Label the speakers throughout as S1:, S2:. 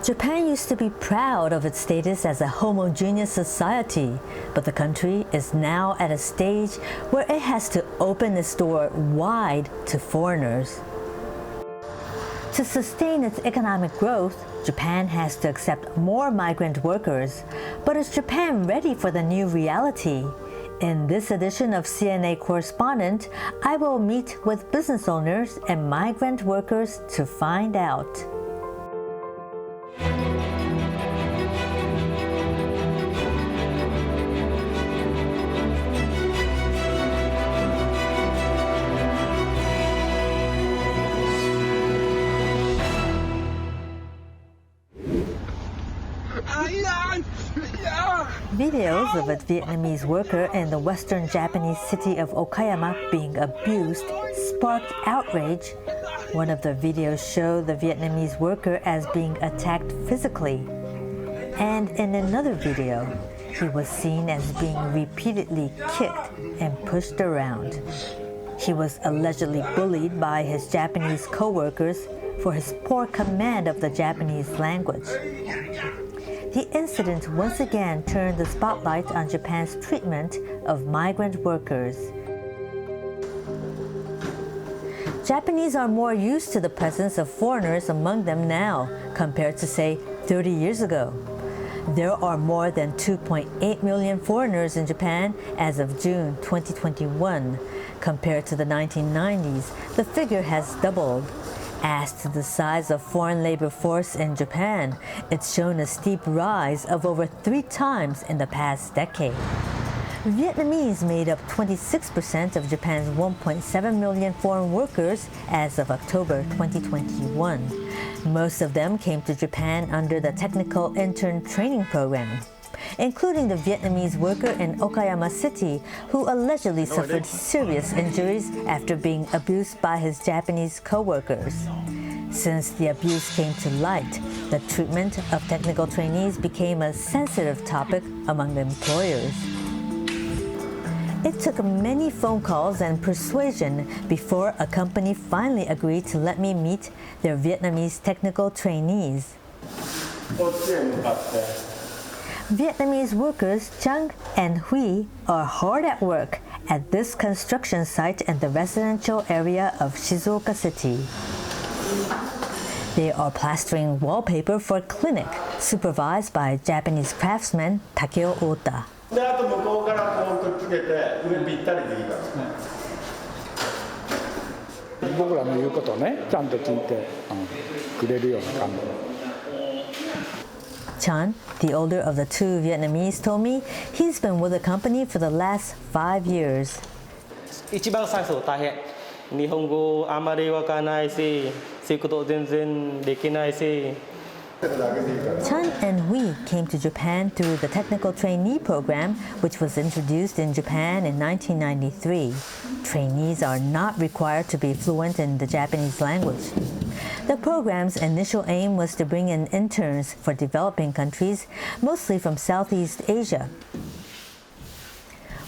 S1: Japan used to be proud of its status as a homogeneous society, but the country is now at a stage where it has to open its door wide to foreigners. To sustain its economic growth, Japan has to accept more migrant workers. But is Japan ready for the new reality? In this edition of CNA Correspondent, I will meet with business owners and migrant workers to find out. Videos of a Vietnamese worker in the western Japanese city of Okayama being abused sparked outrage. One of the videos showed the Vietnamese worker as being attacked physically. And in another video, he was seen as being repeatedly kicked and pushed around. He was allegedly bullied by his Japanese co-workers for his poor command of the Japanese language. The incident once again turned the spotlight on Japan's treatment of migrant workers. Japanese are more used to the presence of foreigners among them now compared to, say, 30 years ago. There are more than 2.8 million foreigners in Japan as of June 2021. Compared to the 1990s, the figure has doubled. As to the size of foreign labor force in Japan, it's shown a steep rise of over 3 times in the past decade. Vietnamese made up 26% of Japan's 1.7 million foreign workers as of October 2021. Most of them came to Japan under the Technical Intern Training Program, including the Vietnamese worker in Okayama City who allegedly suffered serious injuries after being abused by his Japanese co-workers. Since the abuse came to light, the treatment of technical trainees became a sensitive topic among the employers. It took many phone calls and persuasion before a company finally agreed to let me meet their Vietnamese technical trainees. Vietnamese workers Chang and Huy are hard at work at this construction site in the residential area of Shizuoka City. They are plastering wallpaper for a clinic supervised by Japanese craftsman Takeo Ota. Chan, the older of the two Vietnamese, told me he's been with the company for the last 5 years.
S2: 一番最初の大変。日本語あまりわからないし、仕事全然できないし。
S1: Chan and Huy came to Japan through the Technical Trainee Program, which was introduced in Japan in 1993. Trainees are not required to be fluent in the Japanese language. The program's initial aim was to bring in interns for developing countries, mostly from Southeast Asia.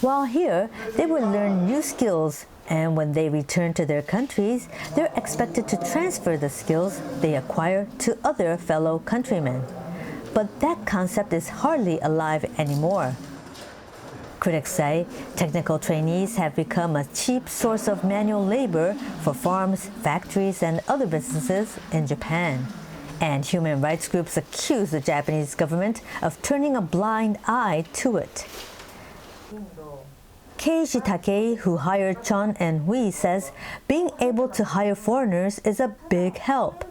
S1: While here, they would learn new skills, and when they return to their countries, they're expected to transfer the skills they acquire to other fellow countrymen. But that concept is hardly alive anymore. Critics say technical trainees have become a cheap source of manual labor for farms, factories, and other businesses in Japan. And human rights groups accuse the Japanese government of turning a blind eye to it. Keiji Takei, who hired Chan and Huy, says being able to hire foreigners is a big help.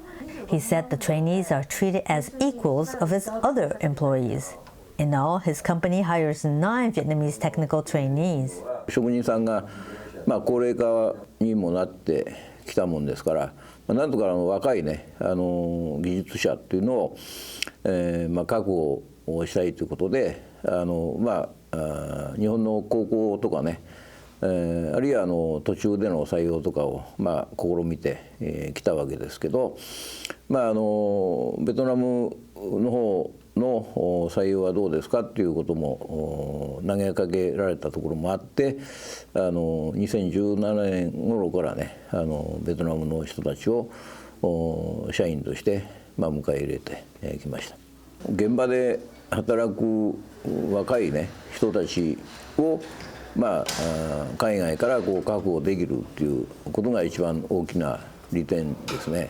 S1: He said the trainees are treated as equals of his other employees. In all, his company hires 9 Vietnamese technical trainees.
S3: 職人さんが高齢化にもなってきたもんですから、なんとか若いね技術者っていうのを確保をしたいということで、日本の高校とかね、あるいは途中での採用とかを試みてきたわけですけど、ベトナムの方の採用はどうですかっていうことも投げかけられたところもあって、2017年頃からねベトナムの人たちを社員として迎え入れてきました。現場で働く若いね人たちを海外から確保できるっていうことが一番大きな利点ですね。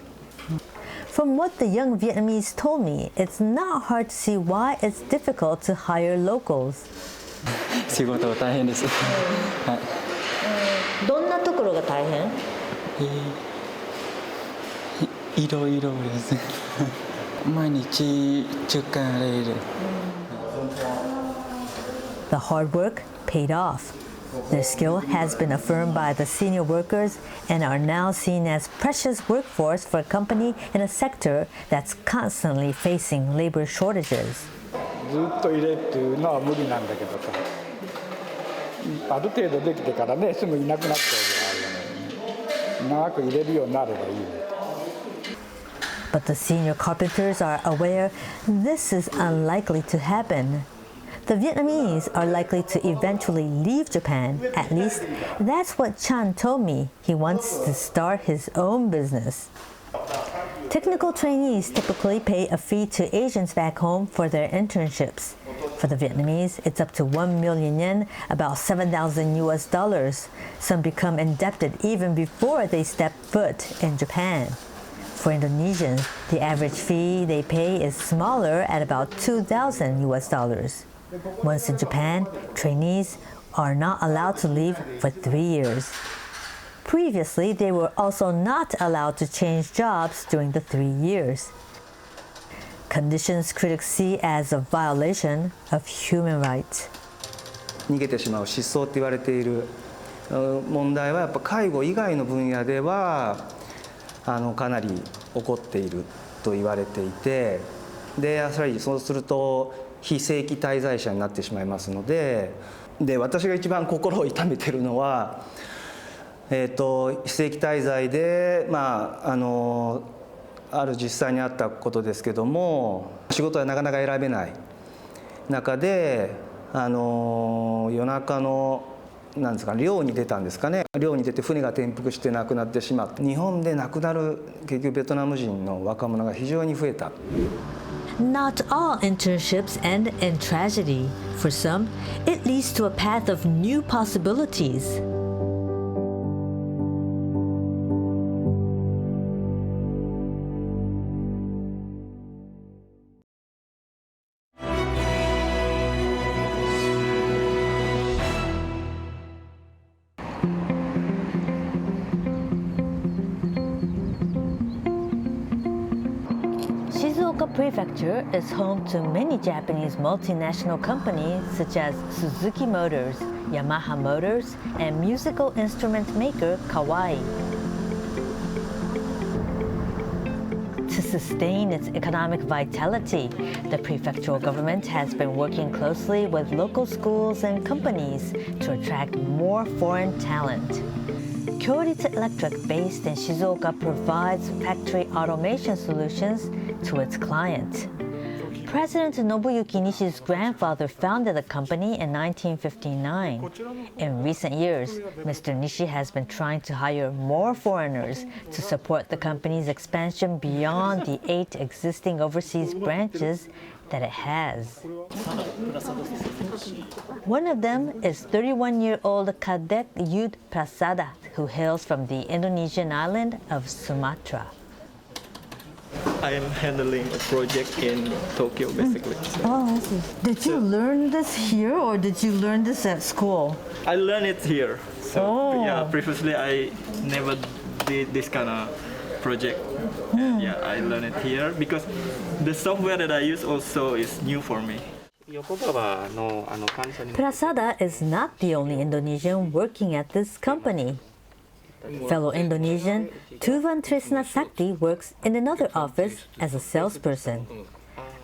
S1: From what the young Vietnamese told me, it's not hard to see why it's difficult to hire locals.
S4: 仕事が大変です。はい。
S1: どんなところが大変？
S4: いろいろです。毎日10回あれで。
S1: The hard work paid off. Their skill has been affirmed by the senior workers and are now seen as precious workforce for a company in a sector that's constantly facing labor shortages.
S5: ずっと入れっていうのは無理なんだけどさ、ある程度できてからねすぐいなくなっちゃうぐらい長く入れるようになればいいね。
S1: But the senior carpenters are aware this is unlikely to happen. The Vietnamese are likely to eventually leave Japan. At least, that's what Chan told me. He wants to start his own business. Technical trainees typically pay a fee to Asians back home for their internships. For the Vietnamese, it's up to 1 million yen, about 7,000 US dollars. Some become indebted even before they step foot in Japan. For Indonesians, the average fee they pay is smaller at about 2,000 US dollars. Once in Japan, trainees are not allowed to leave for 3 years. Previously, they were also not allowed to change jobs during the 3 years. Conditions critics see as a violation of human rights.
S6: 逃げてしまう失踪って言われている問題はやっぱ介護以外の分野ではかなり起こっていると言われていて、でやはりそうすると非正規滞在者になってしまいますので、私が一番心を痛めているのは、非正規滞在である実際にあったことですけども、仕事はなかなか選べない中で夜中のなんですか漁に出たんですかね、漁に出て船が転覆して亡くなってしまった。日本で亡くなる結局ベトナム人の若者が非常に増えた。
S1: Not all internships end in tragedy. For some, it leads to a path of new possibilities. Shizuoka Prefecture is home to many Japanese multinational companies such as Suzuki Motors, Yamaha Motors, and musical instrument maker Kawai. To sustain its economic vitality, the prefectural government has been working closely with local schools and companies to attract more foreign talent. Kyoritsu Electric, based in Shizuoka, provides factory automation solutions to its clients. President Nobuyuki Nishi's grandfather founded the company in 1959. In recent years, Mr. Nishi has been trying to hire more foreigners to support the company's expansion beyond the 8 existing overseas branches that it has. One of them is 31-year-old Kadek Yud Prasada, who hails from the Indonesian island of Sumatra.
S7: I am handling a project in Tokyo, basically. So.
S1: Oh, I see. Did you learn this here, or did you learn this at school?
S7: I learned it here. So yeah, previously I never did this kind of project. And yeah, I learned it here because the software that I use also is new for me.
S1: Prasada is not the only Indonesian working at this company. Fellow Indonesian Tuvan Trisna Sakti works in another office as a salesperson.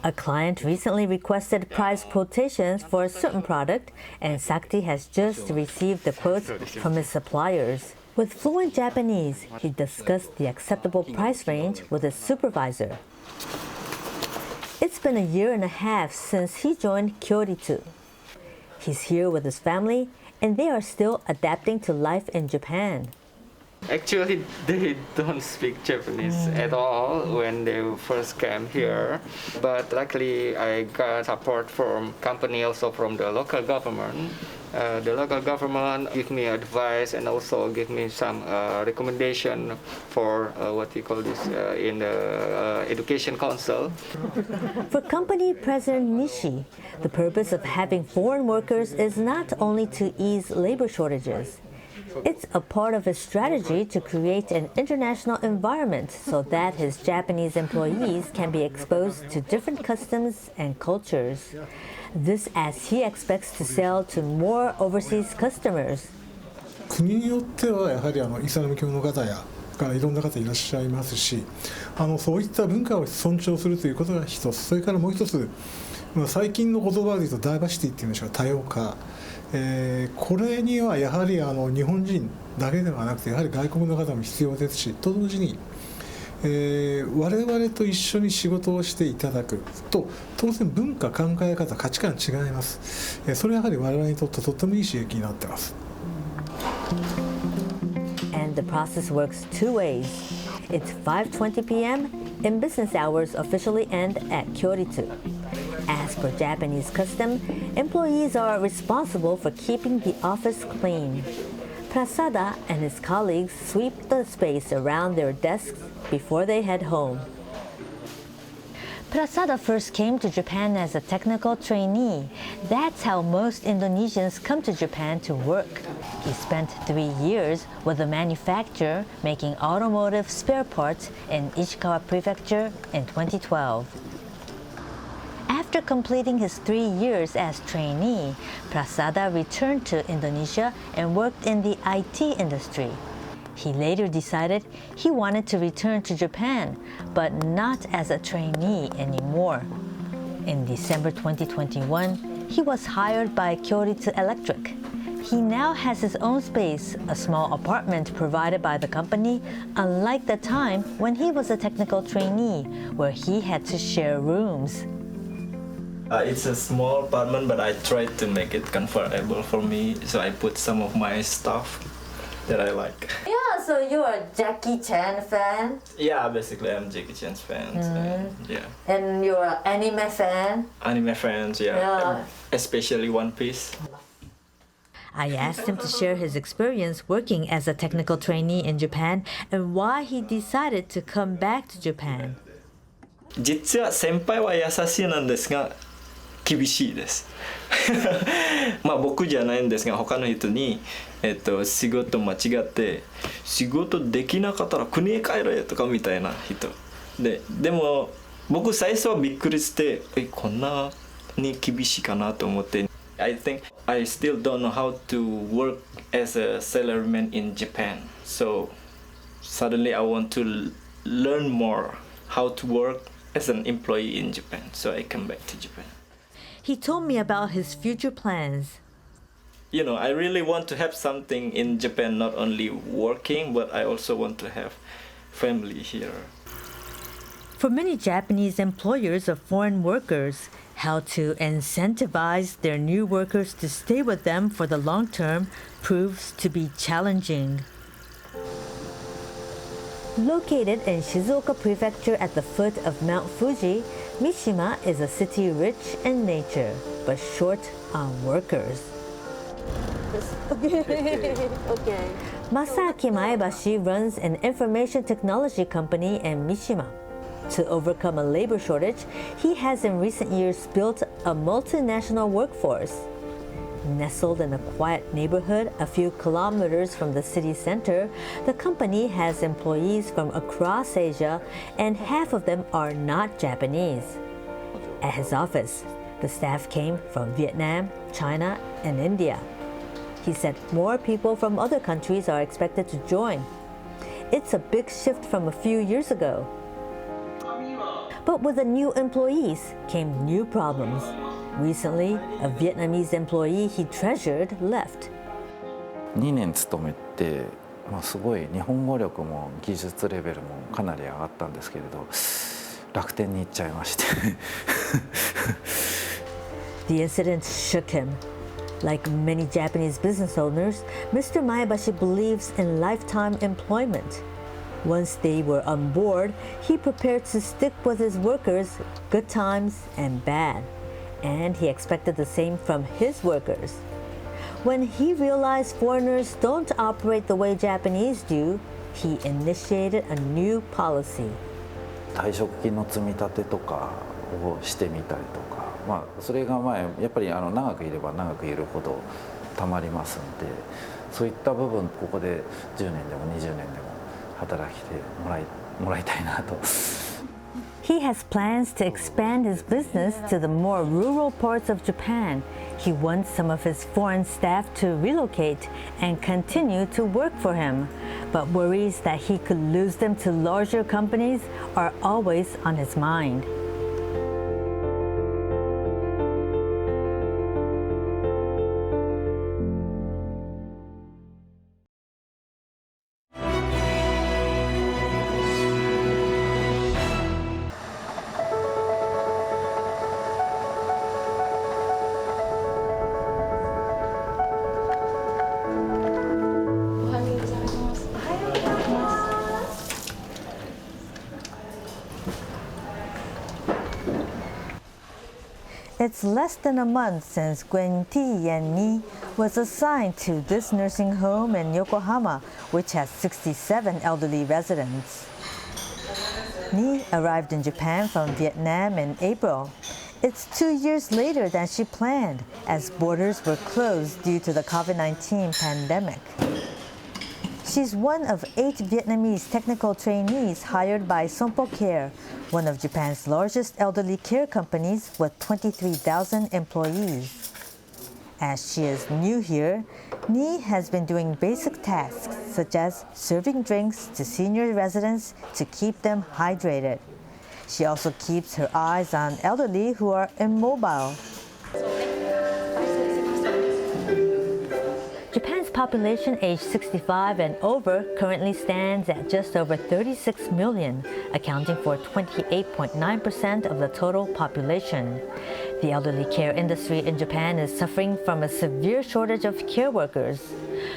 S1: A client recently requested price quotations for a certain product, and Sakti has just received the quotes from his suppliers. With fluent Japanese, he discussed the acceptable price range with his supervisor. It's been a year and a half since he joined Kyoritsu. He's here with his family, and they are still adapting to life in Japan.
S8: Actually, they don't speak Japanese at all when they first came here. But luckily, I got support from company, also from the local government. The local government give me advice and also give me some recommendation for what you call this in the education council.
S1: For company president Nishi, the purpose of having foreign workers is not only to ease labor shortages. It's a part of his strategy to create an international environment so that his Japanese employees can be exposed to different customs and cultures. This as he expects to sell to more overseas customers.
S9: 国によってはやはりイスラム教の方やからいろんな方いらっしゃいますし、そういった文化を尊重するということが一つ、それからもう一つ、最近の言葉で言うとダイバーシティっていうんでしょうか、多様化、これにはやはり日本人だけではなくてやはり外国の方も必要ですし、と同時に我々と一緒に仕事をしていただくと当然文化考え方価値観違います。それはやはり我々にとってとってもいい刺激になってます。
S1: And the process works two ways. It's 5:20 p.m. and business hours officially end at Kyoritu. As per Japanese custom, employees are responsible for keeping the office clean. Prasada and his colleagues sweep the space around their desks before they head home. Prasada first came to Japan as a technical trainee. That's how most Indonesians come to Japan to work. He spent 3 years with a manufacturer making automotive spare parts in Ishikawa Prefecture in 2012. After completing his 3 years as trainee, Prasada returned to Indonesia and worked in the IT industry. He later decided he wanted to return to Japan, but not as a trainee anymore. In December 2021, he was hired by Kyoritu Electric. He now has his own space, a small apartment provided by the company, unlike the time when he was a technical trainee, where he had to share rooms.
S7: It's a small apartment, but I tried to make it comfortable for me, so I put some of my stuff that I like.
S1: Yeah, so you're a Jackie Chan fan?
S7: Yeah, basically I'm Jackie Chan's fan. Yeah.
S1: And you're an anime fan?
S7: Anime fans, yeah. Especially One Piece.
S1: I asked him to share his experience working as a technical trainee in Japan and why he decided to come back to Japan.
S7: 実は先輩は優しいなんですが厳しいですまあ僕じゃないんですが他の人に、仕事間違って仕事できなかったら国へ帰れとかみたいな人でも僕最初はびっくりしてこんなに厳しいかなと思って I think I still don't know how to work as a salaryman in Japan, so suddenly I want to learn more how to work as an employee in Japan, so I come back to Japan.
S1: He told me about his future plans.
S7: You know, I really want to have something in Japan, not only working, but I also want to have family here.
S1: For many Japanese employers of foreign workers, how to incentivize their new workers to stay with them for the long term proves to be challenging. Located in Shizuoka Prefecture at the foot of Mount Fuji, Mishima is a city rich in nature, but short on workers. Okay. Masaaki Maebashi runs an information technology company in Mishima. To overcome a labor shortage, he has in recent years built a multinational workforce. Nestled in a quiet neighborhood a few kilometers from the city center, the company has employees from across Asia, and half of them are not Japanese. At his office, the staff came from Vietnam, China, and India. He said more people from other countries are expected to join. It's a big shift from a few years ago. But with the new employees came new problems. Recently, a Vietnamese employee he treasured left.
S10: 2年勤めて、すごい日本語力も技術レベルもかなり上がったんですけれど、楽天に行っちゃいまして。
S1: The incident shook him. Like many Japanese business owners, Mr. Maebashi believes in lifetime employment. Once they were on board, he prepared to stick with his workers, good times and bad. And he expected the same from his workers. When he realized foreigners don't operate the way Japanese do, he initiated a new policy.
S10: 退職金の積み立てとかをしてみたりとか、それがやっぱり長くいれば長くいるほどたまりますので、そういった部分ここで10年でも20年でも働いてもらいたいなと。
S1: He has plans to expand his business to the more rural parts of Japan. He wants some of his foreign staff to relocate and continue to work for him, but worries that he could lose them to larger companies are always on his mind. It's less than a month since Gwen T and Ni was assigned to this nursing home in Yokohama, which has 67 elderly residents. Ni arrived in Japan from Vietnam in April. It's 2 years later than she planned, as borders were closed due to the COVID-19 pandemic. She's one of 8 Vietnamese technical trainees hired by Sompo Care, one of Japan's largest elderly care companies with 23,000 employees. As she is new here, Ni has been doing basic tasks such as serving drinks to senior residents to keep them hydrated. She also keeps her eyes on elderly who are immobile. Japan's population aged 65 and over currently stands at just over 36 million, accounting for 28.9% of the total population. The elderly care industry in Japan is suffering from a severe shortage of care workers.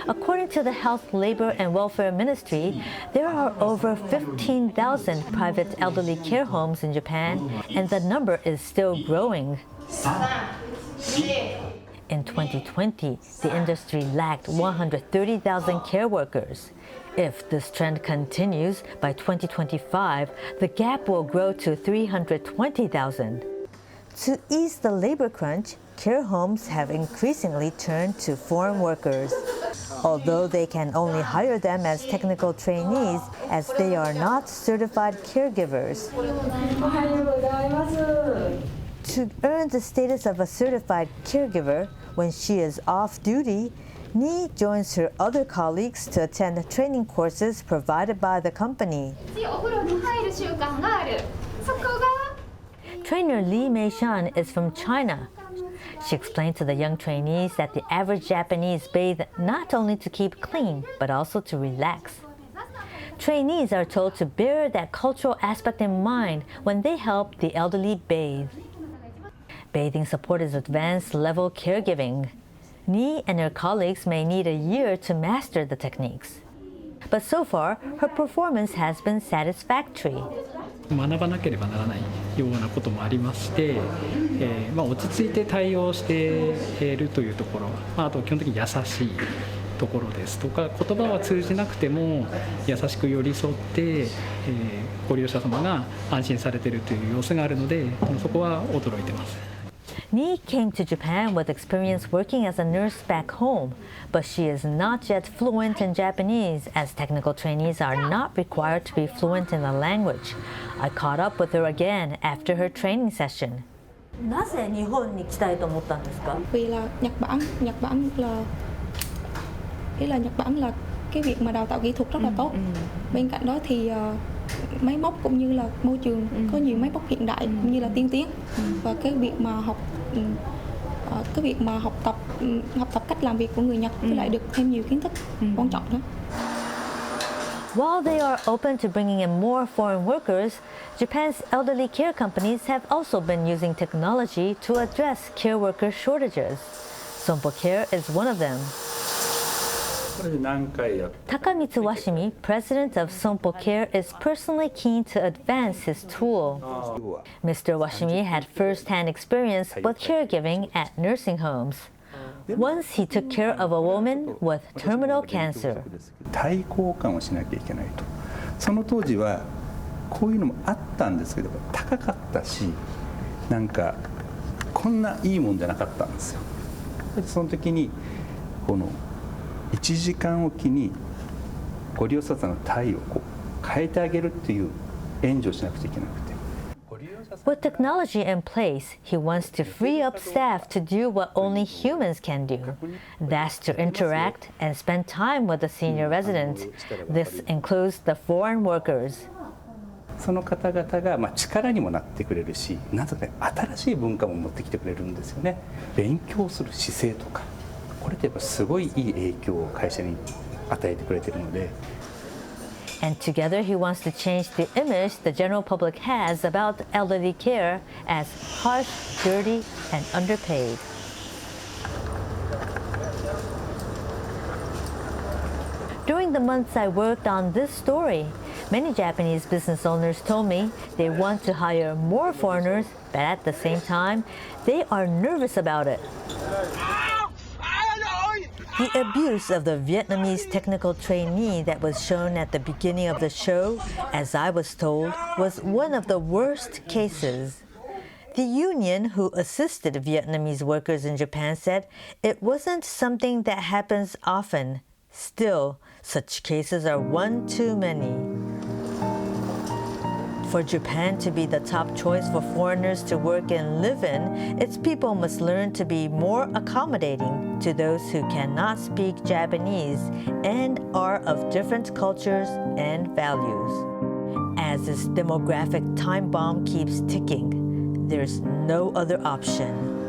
S1: According to the Health, Labor and Welfare Ministry, there are over 15,000 private elderly care homes in Japan, and the number is still growing. In 2020, the industry lacked 130,000 care workers. If this trend continues, by 2025, the gap will grow to 320,000. To ease the labor crunch, care homes have increasingly turned to foreign workers, although they can only hire them as technical trainees as they are not certified caregivers. To earn the status of a certified caregiver, when she is off duty, Ni joins her other colleagues to attend training courses provided by the company. Trainer Lee Mei-shan is from China. She explained to the young trainees that the average Japanese bathe not only to keep clean, but also to relax. Trainees are told to bear that cultural aspect in mind when they help the elderly bathe. Bathing support is advanced level caregiving. Ni and her colleagues may need a year to master the techniques. But so far, her performance has been satisfactory.
S11: 学ばなければならないようなこともありまして、落ち着いて対応しているというところ、あと基本的に優しいところですとか、言葉は通じなくても優しく寄り添って、ご利用者様が安心されているという様子があるので、そこは驚いてます。
S1: Ni came to Japan with experience working as a nurse back home, but she is not yet fluent in Japanese, as technical trainees are not required to be fluent in the language. I caught up with her again after her training session. なぜ日本に来たいと思ったんですか?
S12: Vì là Nhật Bản là cái việc mà đào tạo kỹ thuật rất là tốt. Bên cạnh đó thì máy móc cũng như là môi trường có nhiều máy móc hiện đại cũng như là tiên tiến, và cái việc mà học tập cách làm việc của người Nhật, với lại được thêm nhiều kiến thức quan trọng đó.
S1: While they are open to bringing in more foreign workers, Japan's elderly care companies have also been using technology to address care worker shortages. Sompo Care is one of them. Takamitsu Washimi, president of Sompo Care, is personally keen to advance his tool. Mr. Washimi had first-hand experience with caregiving at nursing homes. Once he took care of a woman with terminal cancer.
S13: 対抗感をしなきゃいけないと。その当時はこういうのもあったんですけど高かったし、なんかこんないいもんじゃなかったんですよ。その時にこの1時間おきにご利用者さんの体をこう変えてあげるっていう援助をしなくちゃいけなくて。
S1: With technology in place, he wants to free up staff to do what only humans can do. That's to interact and spend time with the senior residents. This includes the foreign workers.
S13: その方々が力にもなってくれるし、なんとか新しい文化も持ってきてくれるんですよね。勉強する姿勢とか、これってやっぱすごいいい影響を会社に与えてくれているので。
S1: And together he wants to change the image the general public has about elderly care as harsh, dirty, and underpaid. During the months I worked on this story, many Japanese business owners told me they want to hire more foreigners, but at the same time, they are nervous about it. The abuse of the Vietnamese technical trainee that was shown at the beginning of the show, as I was told, was one of the worst cases. The union who assisted Vietnamese workers in Japan said it wasn't something that happens often. Still, such cases are one too many. For Japan to be the top choice for foreigners to work and live in, its people must learn to be more accommodating to those who cannot speak Japanese and are of different cultures and values. As this demographic time bomb keeps ticking, there's no other option.